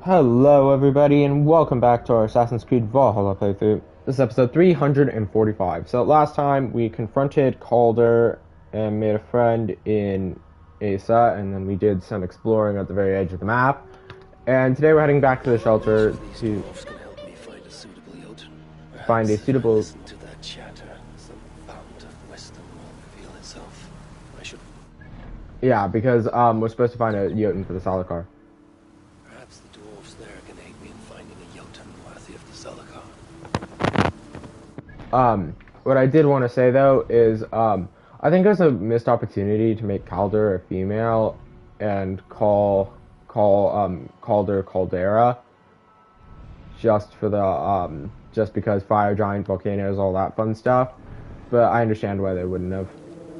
Hello everybody and welcome back to our Assassin's Creed Valhalla playthrough. This is episode 345. So last time we confronted Calder and made a friend in Asa, and then we did some exploring at the very edge of the map. And today we're heading back to the shelter to find a suitable... Yeah, because we're supposed to find a Jotun for the Salakar. What I did want to say though is, I think there's a missed opportunity to make Calder a female and call Calder Caldera, just for the, just because fire giant, volcanoes, all that fun stuff. But I understand why they wouldn't have.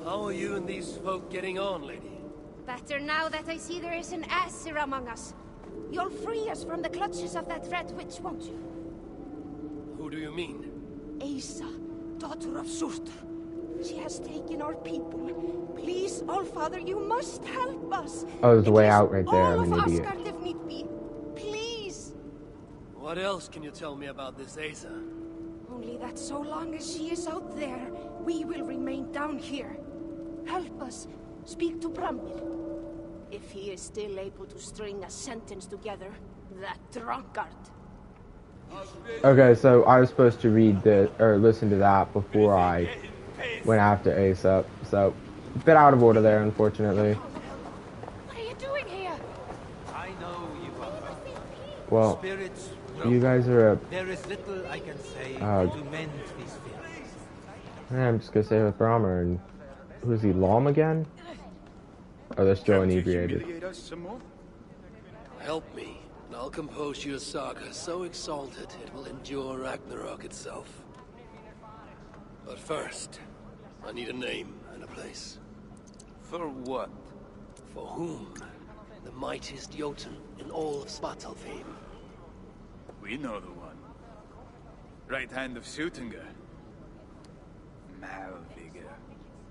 How are you and these folk getting on, lady? Better now that I see there is an Aesir among us. You'll free us from the clutches of that red witch, won't you? Who do you mean? Asa, daughter of Surtur. She has taken our people. Please, Allfather, you must help us. Oh, there's a way out right there. I'm an idiot. Asgard if need be. Please. What else can you tell me about this Asa? Only that so long as she is out there, we will remain down here. Help us. Speak to Bramir. If he is still able to string a sentence together, that drunkard. Okay, so I was supposed to read this, or listen to that before I went after Asa. So, a bit out of order there, unfortunately. What are you doing here? I know you are. Well, Spirits, you guys are there is little I can say to mend these feelings. I'm just gonna stay with Brahma, and who's he, Lom again? Oh, they're still inebriated. Help me, and I'll compose you a saga so exalted it will endure Ragnarok itself. But first, I need a name and a place. For what? For whom? The mightiest Jotun in all of Svartalfheim. We know the one. Right hand of Suttungr. Malvigr.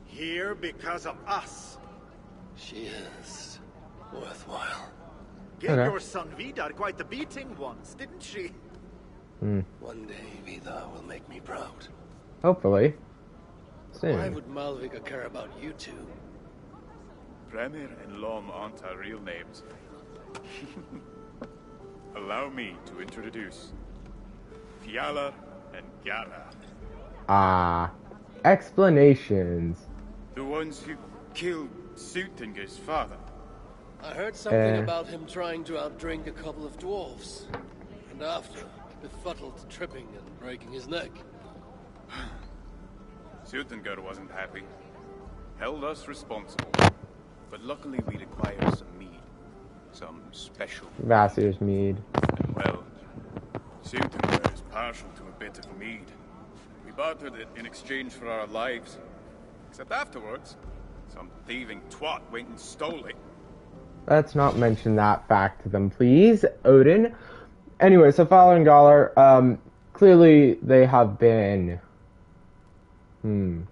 Here because of us. She is worthwhile. Gave your son Vidar quite the beating once, didn't she? One day Vidar will make me proud. Hopefully. Why Soon. would Malvika care about you two? Bremir and Lom aren't our real names. Allow me to introduce Gjalar and Fjalar. Explanations. The ones who killed Suttungr's father. I heard something about him trying to outdrink a couple of dwarves. And after, befuddled tripping and breaking his neck. Suttungr wasn't happy. Held us responsible. But luckily we acquired some mead. Some special Vassir's mead. And well, Suttungr is partial to a bit of mead. We bartered it in exchange for our lives. Except afterwards, some thieving twat went and stole it. Let's not mention that fact to them, please, Odin. Anyway, so following Gjalar, clearly they have been...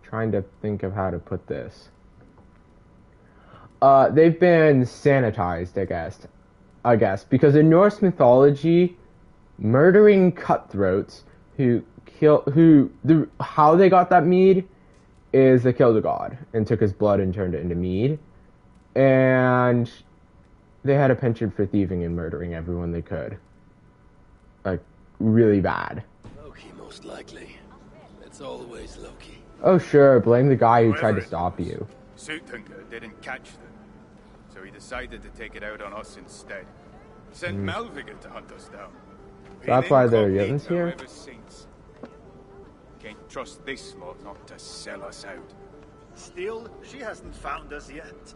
trying to think of how to put this. They've been sanitized, I guess. Because in Norse mythology, murdering cutthroats how they got that mead is they killed a god and took his blood and turned it into mead. And they had a penchant for thieving and murdering everyone they could. Like, really bad. Loki, most likely. It's always Loki. Oh sure, blame the guy who tried to stop you. Suttungr didn't catch them, so he decided to take it out on us instead. Sent Malvigr to hunt us down. That's why there are Jotuns here? Ever since. Can't trust this lot not to sell us out. Still, she hasn't found us yet.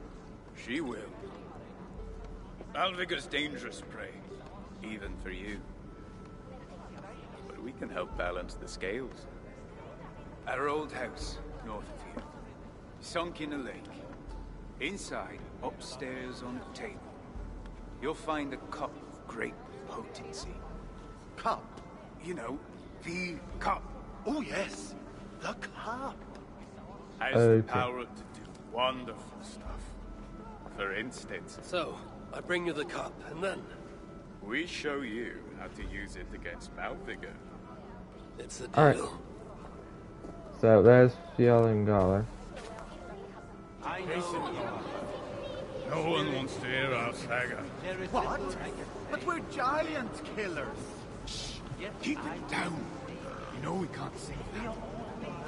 She will. Malvigr's dangerous prey, even for you. But we can help balance the scales. At our old house, north of here, sunk in a lake. Inside, upstairs on a table, you'll find a cup of great potency. Cup? You know, the cup. Oh yes, the cup. Has the power to do wonderful stuff. For instance... So, I bring you the cup, and then... We show you how to use it against Malviga. It's a deal. All right. So there's Gjalar and Fjalar. I know. No one wants to hear our saga. What? But we're giant killers. Keep it down. You know we can't say that.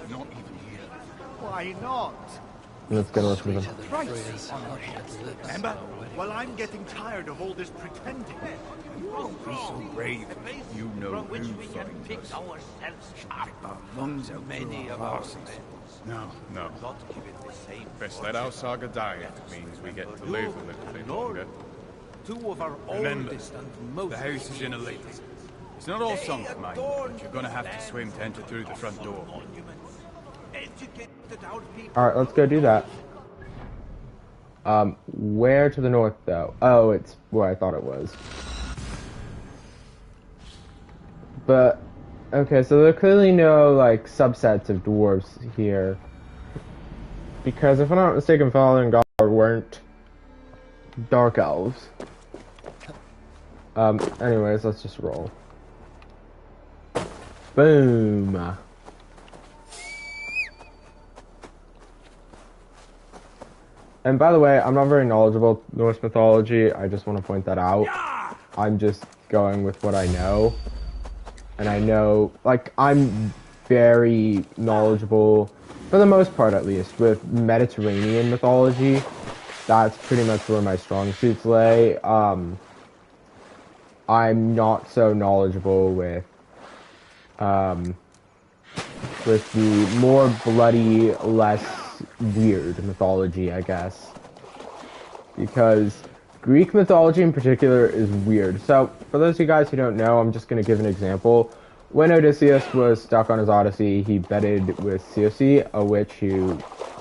Not even here. Why not? Let's go listen to them. Remember? Well, I'm getting tired of all this pretending. Don't be so brave. You know From which who we can finds pick us. ourselves Rip up. our lungs out Many through of our our arses. men No. not give it the same. Best let our saga die if it means we get to live a little bit longer. Two of our Remember, oldest and most the house is in a lake. It's not all sunk, mind, but you're gonna have to swim to enter through the front door. educated our people. Alright, let's go do that. Where to the north, though? Oh, it's where I thought it was. But, okay, so there are clearly no, like, subsets of dwarves here. Because if I'm not mistaken, Fjalar and Gjalar weren't dark elves. Anyways, let's just roll. Boom! And by the way, I'm not very knowledgeable Norse mythology, I just want to point that out. I'm just going with what I know. And I know, like, I'm very knowledgeable, for the most part at least, with Mediterranean mythology. That's pretty much where my strong suits lay. I'm not so knowledgeable with the more bloody, less weird mythology, I guess. Because Greek mythology in particular is weird. So, for those of you guys who don't know, I'm just going to give an example. When Odysseus was stuck on his Odyssey, he bedded with Circe, a witch who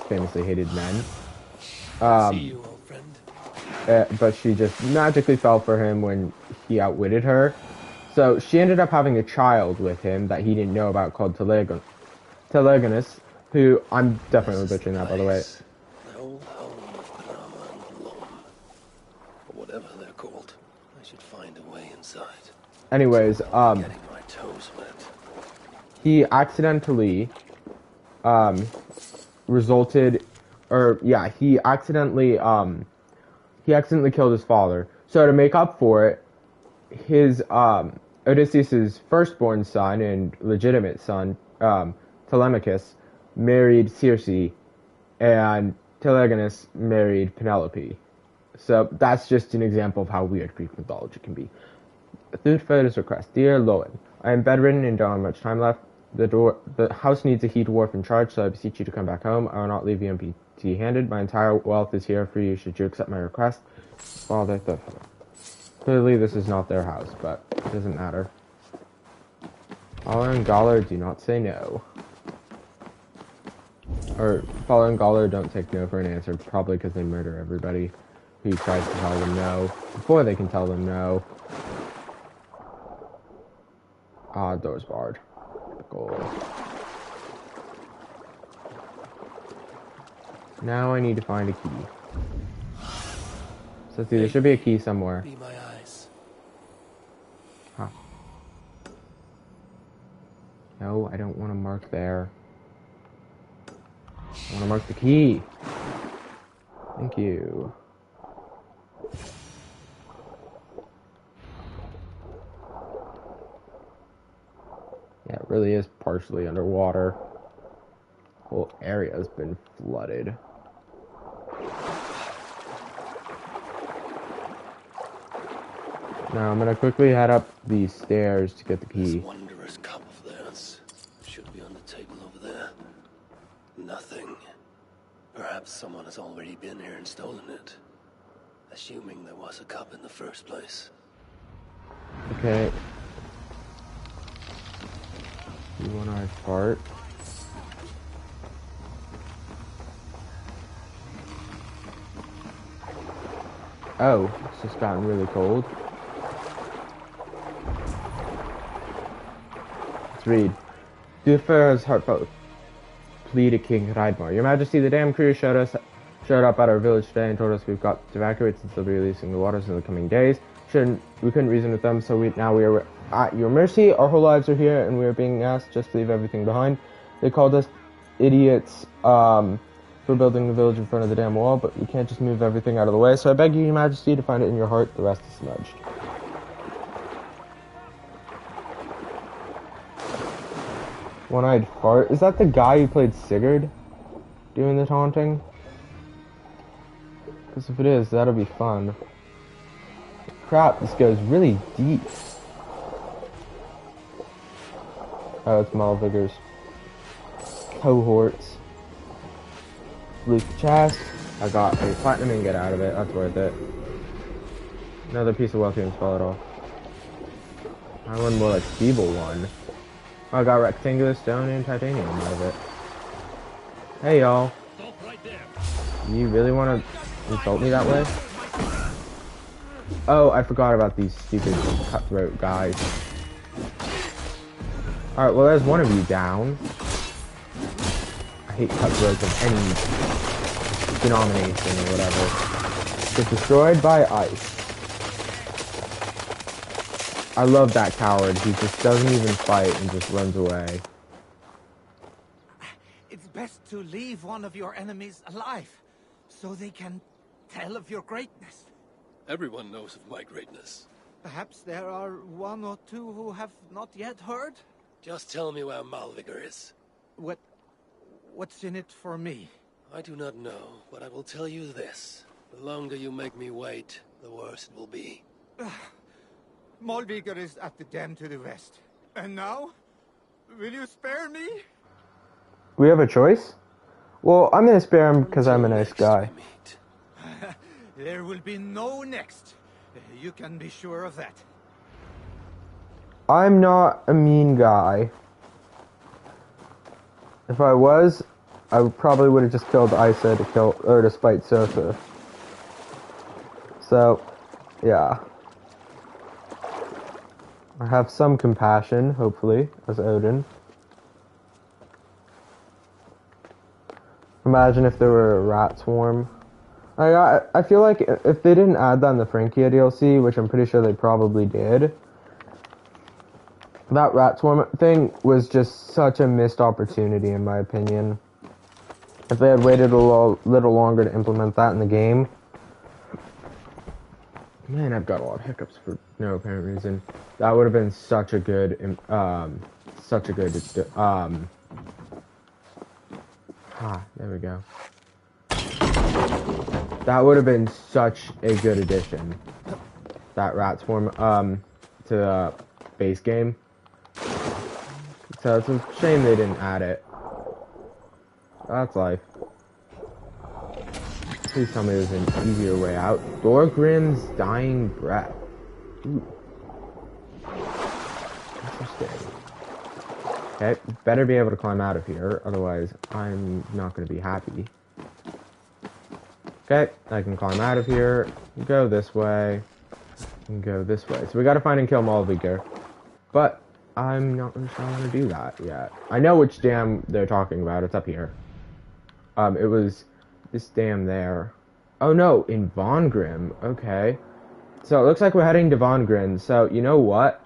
famously hated men. See you, old friend. But she just magically fell for him when he outwitted her. So she ended up having a child with him that he didn't know about called Telegonus, who, I'm definitely butchering that, by the way. The old home of Grama and Blom. Or whatever they're called. I should find a way inside. Anyways, Getting my toes wet. he accidentally, he accidentally killed his father. So to make up for it, his, Odysseus' firstborn son and legitimate son, Telemachus, married Circe, and Telegonus married Penelope. So that's just an example of how weird Greek mythology can be. Through Further's request, Dear Lowen, I am bedridden and don't have much time left. The house needs a he dwarf in charge, so I beseech you to come back home. I will not leave you empty-handed. My entire wealth is here for you, should you accept my request. Father, clearly this is not their house, but it doesn't matter. Fjalar and Gjalar do not say no. Or, Fjalar and Gjalar don't take no for an answer, probably because they murder everybody who tries to tell them no, before they can tell them no. Ah, door's barred. Goal. Now I need to find a key. So let's see, there should be a key somewhere. Be my eyes. Huh. No, I don't want to mark there. I want to mark the key. Thank you. Yeah, it really is partially underwater. The whole area has been flooded. Now I'm gonna quickly head up these stairs to get the This key. wondrous cup of theirs should be on the table over there. Nothing. Perhaps someone has already been here and stolen it. Assuming there was a cup in the first place. Okay. You want I fart? Oh, it's just gotten really cold. Let's read. Duffer's heartfelt plea to King Hreidmar. Your Majesty, the damn crew showed us showed up at our village today and told us we've got to evacuate since they'll be releasing the waters in the coming days. We couldn't reason with them, so now we are at your mercy. Our whole lives are here, and we are being asked just to leave everything behind. They called us idiots for building the village in front of the damn wall, but we can't just move everything out of the way, so I beg you, Your Majesty, to find it in your heart. The rest is smudged. One-eyed fart? Is that the guy who played Sigurd doing the taunting? Because if it is, that'll be fun. Crap, this goes really deep. Oh, it's Malvigor's cohorts. Loot the chest. I got a platinum ingot out of it. That's worth it. Another piece of wealthy and spell it all. I want more like feeble one. I got rectangular stone and titanium out of it. Hey y'all. You really want to insult me that way? Oh, I forgot about these stupid cutthroat guys. Alright, well there's one of you down. I hate cutthroats of any denomination or whatever. Get destroyed by ice. I love that coward. He just doesn't even fight and just runs away. It's best to leave one of your enemies alive, so they can tell of your greatness. Everyone knows of my greatness. Perhaps there are one or two who have not yet heard? Just tell me where Malvigor is. What's in it for me? I do not know, but I will tell you this. The longer you make me wait, the worse it will be. Malvigor is at the den to the west. And now? Will you spare me? We have a choice? Well, I'm gonna spare him because I'm a nice guy. There will be no next. You can be sure of that. I'm not a mean guy. If I was, I probably would have just killed Isa to spite Sosa. So, yeah. I have some compassion, hopefully, as Odin. Imagine if there were a rat swarm. I feel like if they didn't add that in the Frankia DLC, which I'm pretty sure they probably did, that rat swarm thing was just such a missed opportunity in my opinion. If they had waited a little longer to implement that in the game. Man, I've got a lot of hiccups for no apparent reason. That would have been such a good, there we go. That would have been such a good addition. That rat swarm, to the base game. So it's a shame they didn't add it. That's life. Please tell me there's an easier way out. Thorgrim's dying breath. Ooh. Interesting. Okay, better be able to climb out of here, otherwise I'm not going to be happy. Okay, I can climb out of here, go this way, and go this way. So we gotta find and kill Malvigor. But I'm not really sure I want to do that yet. I know which dam they're talking about, it's up here. It was this dam there. Oh no, in Vongrim, okay. So it looks like we're heading to Vongrim, so you know what?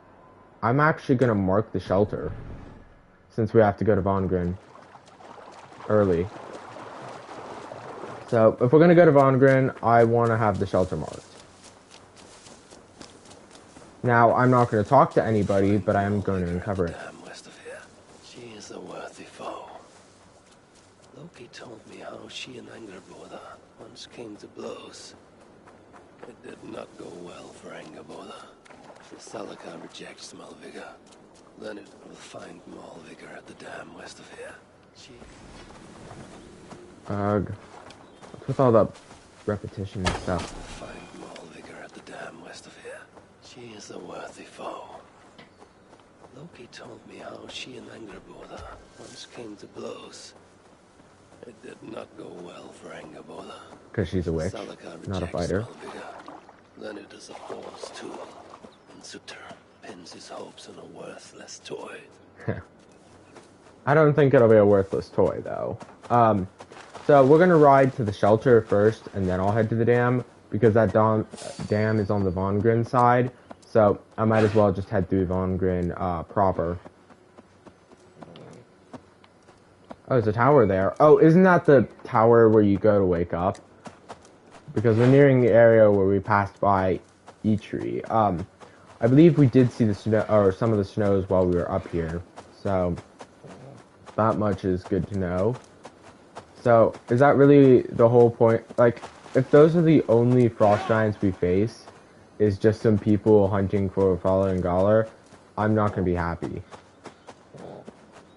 I'm actually gonna mark the shelter. Since we have to go to Vongrim early. So, if we're going to go to Vongrim, I want to have the shelter marked. Now, I'm not going to talk to anybody, but I am going to uncover it. West of here. She is a worthy foe. Loki told me how she and Angerboda once came to blows. It did not go well for Angerboda. The Salaka rejects Malvigor. Then it will find Malvigor at the dam west of here. Ugh. What's with all the repetition and stuff? Find Malvigor at the dam west of here. She is a worthy foe. Loki told me how she and Angerboda once came to blows. It did not go well for Angerboda. Because she's a witch, not a fighter. Malvigor. Then it is a fool's tool. And Sutter pins his hopes on a worthless toy. I don't think it'll be a worthless toy, though. So we're gonna ride to the shelter first, and then I'll head to the dam, because that dam is on the Vongren side. So I might as well just head through Vongren proper. Oh, there's a tower there. Oh, isn't that the tower where you go to wake up? Because we're nearing the area where we passed by Eitri. I believe we did see the snow, or some of the snows while we were up here. So that much is good to know. So, is that really the whole point? Like, if those are the only frost giants we face, is just some people hunting for Fjalar and Gjalar, I'm not gonna be happy.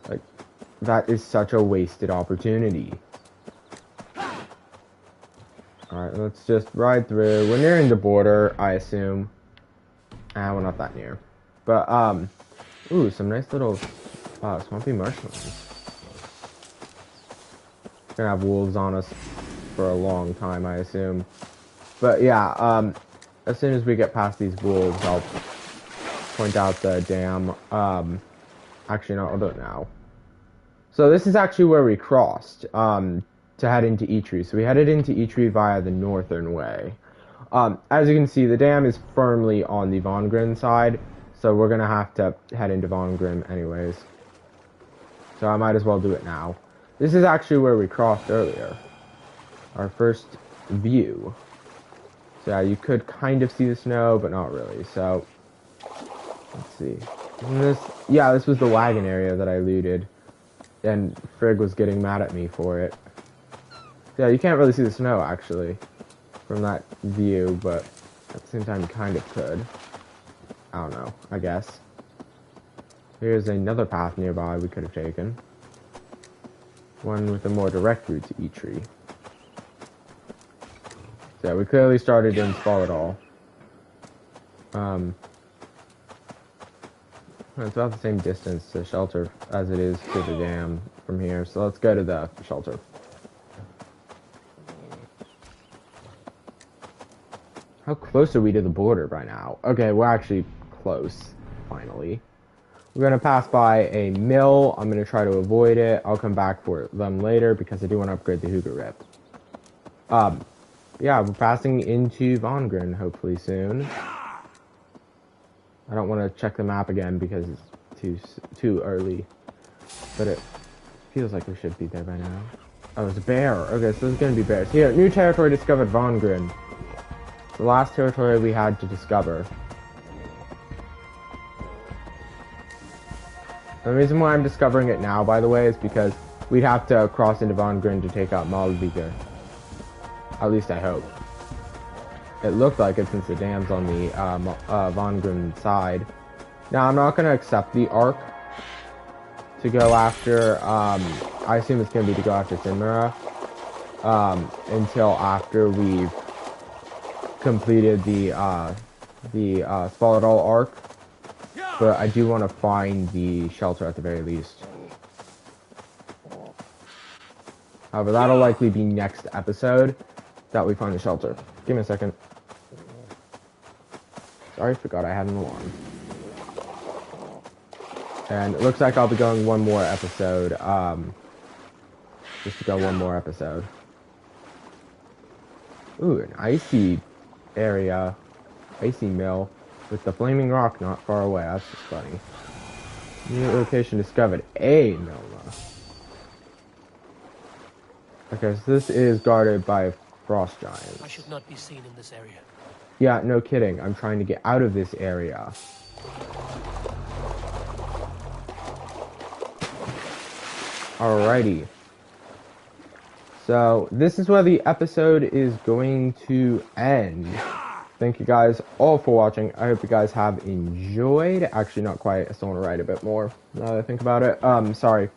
Like, that is such a wasted opportunity. Alright, let's just ride through. We're nearing the border, I assume. We're not that near. But, ooh, some nice little swampy marshmallows. Gonna have wolves on us for a long time, I assume. But yeah, as soon as we get past these wolves, I'll point out the dam. Actually, no, I'll do it now. So this is actually where we crossed to head into Eitri. So we headed into Eitri via the northern way. As you can see, the dam is firmly on the Vongren side, so we're gonna have to head into Vongren anyways. So I might as well do it now. This is actually where we crossed earlier. Our first view. So yeah, you could kind of see the snow, but not really. So, let's see. This was the wagon area that I looted. And Frigg was getting mad at me for it. Yeah, you can't really see the snow, actually, from that view, but at the same time, you kind of could. I don't know, I guess. Here's another path nearby we could have taken. One with a more direct route to Eitri. So yeah, we clearly started in Svaladal. It's about the same distance to the shelter as it is to the dam from here, so let's go to the shelter. How close are we to the border by now? Okay, we're actually close, finally. We're going to pass by a mill. I'm going to try to avoid it. I'll come back for them later because I do want to upgrade the Hooger Rip. Yeah, we're passing into Vongren hopefully soon. I don't want to check the map again because it's too early. But it feels like we should be there by now. Oh, it's a bear. Okay, so there's going to be bears. Here, new territory discovered, Vongren. The last territory we had to discover. The reason why I'm discovering it now, by the way, is because we'd have to cross into Vongren to take out Malviger. At least I hope. It looked like it since the dam's on the Vongren side. Now, I'm not going to accept the arc to go after, I assume it's going to be to go after Sinmara, until after we've completed the Svaladal arc. But I do want to find the shelter at the very least. However, that'll likely be next episode that we find the shelter. Give me a second. Sorry, forgot I had an alarm. And it looks like I'll be going one more episode. Just to go one more episode. Ooh, an icy area. Icy mill. With the flaming rock not far away. That's just funny. New location discovered. A Milma. Okay, so this is guarded by frost giants. I should not be seen in this area. Yeah, no kidding. I'm trying to get out of this area. Alrighty. So, this is where the episode is going to end. Thank you guys all for watching. I hope you guys have enjoyed. Actually, not quite. I still want to ride a bit more now that I think about it. Sorry.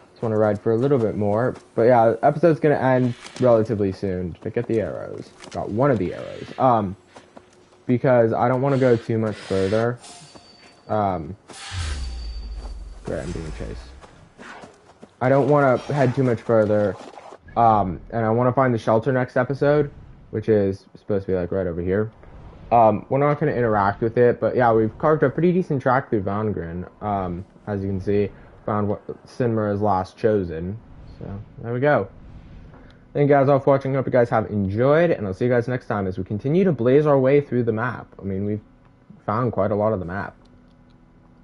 Just want to ride for a little bit more. But yeah, the episode's going to end relatively soon. To get the arrows. Got one of the arrows. Because I don't want to go too much further. Great, I'm being chased. I don't want to head too much further. And I want to find the shelter next episode. Which is supposed to be like right over here. We're not going to interact with it, but yeah, we've carved a pretty decent track through Vongren. As you can see, found what Sinmara's last chosen. So, there we go. Thank you guys all for watching. Hope you guys have enjoyed, and I'll see you guys next time as we continue to blaze our way through the map. I mean, we've found quite a lot of the map.